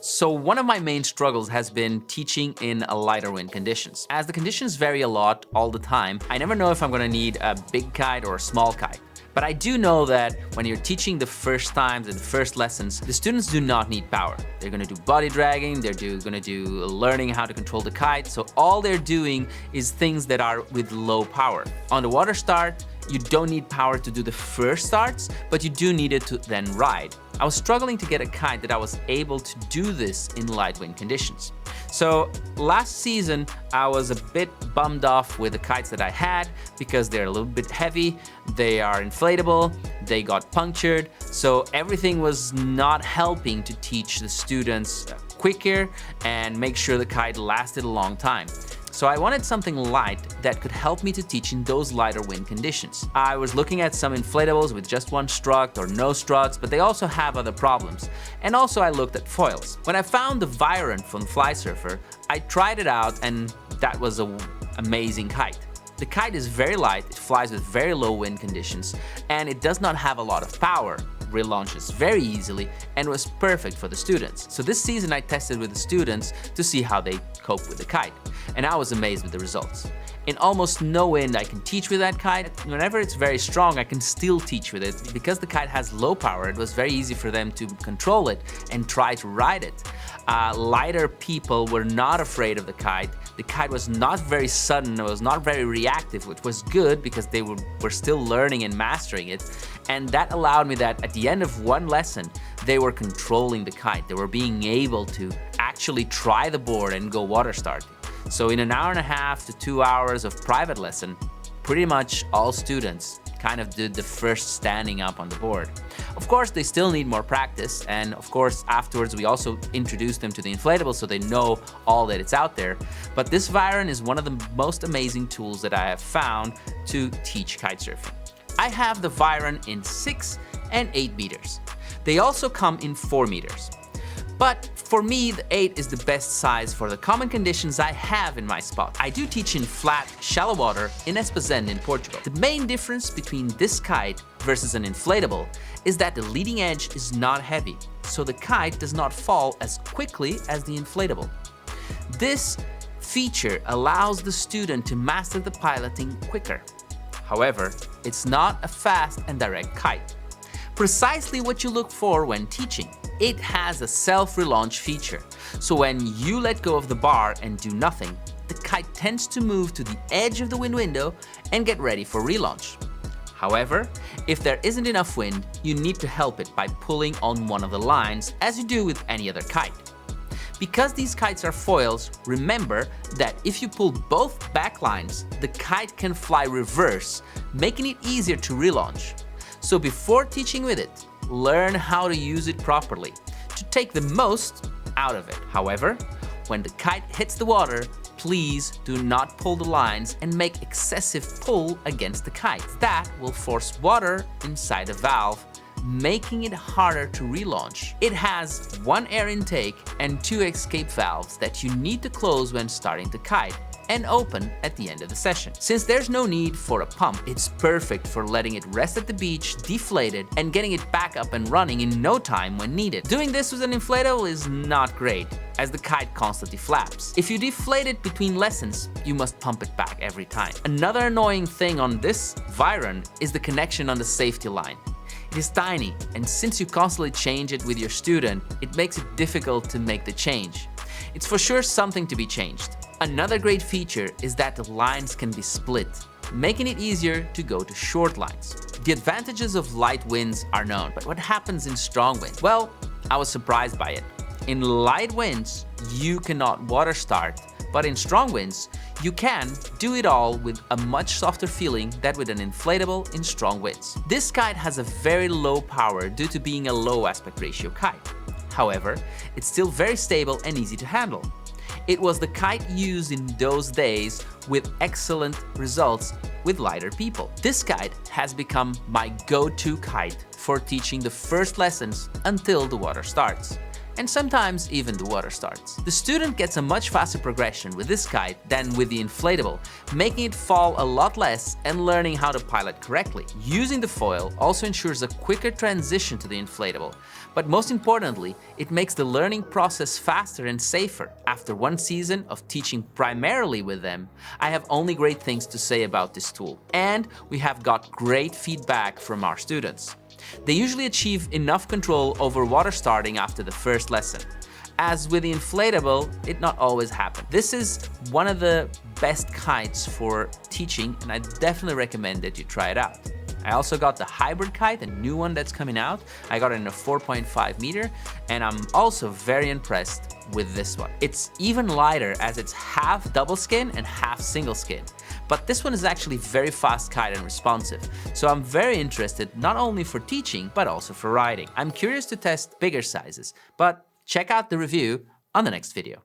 So one of my main struggles has been teaching in lighter wind conditions. As the conditions vary a lot all the time, I never know if I'm gonna need a big kite or a small kite. But I do know that when you're teaching the first times and the first lessons, the students do not need power. They're gonna do body dragging, gonna do learning how to control the kite, so all they're doing is things that are with low power. On the water start, you don't need power to do the first starts, but you do need it to then ride. I was struggling to get a kite that I was able to do this in light wind conditions. So last season, I was a bit bummed off with the kites that I had because they're a little bit heavy, they are inflatable, they got punctured, so everything was not helping to teach the students quicker and make sure the kite lasted a long time. So I wanted something light that could help me to teach in those lighter wind conditions. I was looking at some inflatables with just one strut or no struts, but they also have other problems. And also I looked at foils. When I found the Viron from Flysurfer, I tried it out and that was an amazing kite. The kite is very light, it flies with very low wind conditions, and it does not have a lot of power. Relaunches very easily and was perfect for the students. So this season I tested with the students to see how they cope with the kite, and I was amazed with the results. In almost no wind I can teach with that kite. Whenever it's very strong I can still teach with it. Because the kite has low power, it was very easy for them to control it and try to ride it. Lighter people were not afraid of the kite. The kite was not very sudden, it was not very reactive, which was good because they were still learning and mastering it. And that allowed me that at the end of one lesson, they were controlling the kite. They were being able to actually try the board and go water starting. So in an hour and a half to 2 hours of private lesson, pretty much all students kind of did the first standing up on the board. Of course, they still need more practice, and of course, afterwards we also introduced them to the inflatable so they know all that it's out there. But this Viron is one of the most amazing tools that I have found to teach kitesurfing. I have the Viron in 6 and 8 meters. They also come in 4 meters. But for me, the 8 is the best size for the common conditions I have in my spot. I do teach in flat, shallow water in Esposende in Portugal. The main difference between this kite versus an inflatable is that the leading edge is not heavy, so the kite does not fall as quickly as the inflatable. This feature allows the student to master the piloting quicker. However, it's not a fast and direct kite. Precisely what you look for when teaching. It has a self-relaunch feature, so when you let go of the bar and do nothing, the kite tends to move to the edge of the wind window and get ready for relaunch. However, if there isn't enough wind, you need to help it by pulling on one of the lines, as you do with any other kite. Because these kites are foils, remember that if you pull both back lines, the kite can fly reverse, making it easier to relaunch. So before teaching with it, learn how to use it properly to take the most out of it. However, when the kite hits the water, please do not pull the lines and make excessive pull against the kite. That will force water inside a valve, making it harder to relaunch. It has one air intake and 2 escape valves that you need to close when starting to kite and open at the end of the session. Since there's no need for a pump, it's perfect for letting it rest at the beach, deflated, and getting it back up and running in no time when needed. Doing this with an inflatable is not great, as the kite constantly flaps. If you deflate it between lessons, you must pump it back every time. Another annoying thing on this Viron is the connection on the safety line. It is tiny, and since you constantly change it with your student, it makes it difficult to make the change. It's for sure something to be changed. Another great feature is that the lines can be split, making it easier to go to short lines. The advantages of light winds are known, but what happens in strong winds? Well, I was surprised by it. In light winds, you cannot water start, but in strong winds, you can do it all with a much softer feeling than with an inflatable in strong winds. This kite has a very low power due to being a low aspect ratio kite. However, it's still very stable and easy to handle. It was the kite used in those days with excellent results with lighter people. This kite has become my go-to kite for teaching the first lessons until the water starts. and sometimes even the water starts. The student gets a much faster progression with this kite than with the inflatable, making it fall a lot less and learning how to pilot correctly. Using the foil also ensures a quicker transition to the inflatable, but most importantly, it makes the learning process faster and safer. After one season of teaching primarily with them, I have only great things to say about this tool, and we have got great feedback from our students. They usually achieve enough control over water starting after the first lesson. As with the inflatable, it not always happens. This is one of the best kites for teaching, and I definitely recommend that you try it out. I also got the hybrid kite, a new one that's coming out. I got it in a 4.5 meter, and I'm also very impressed with this one. It's even lighter as it's half double skin and half single skin. But this one is actually very fast kite and responsive, so I'm very interested not only for teaching, but also for riding. I'm curious to test bigger sizes, but check out the review on the next video.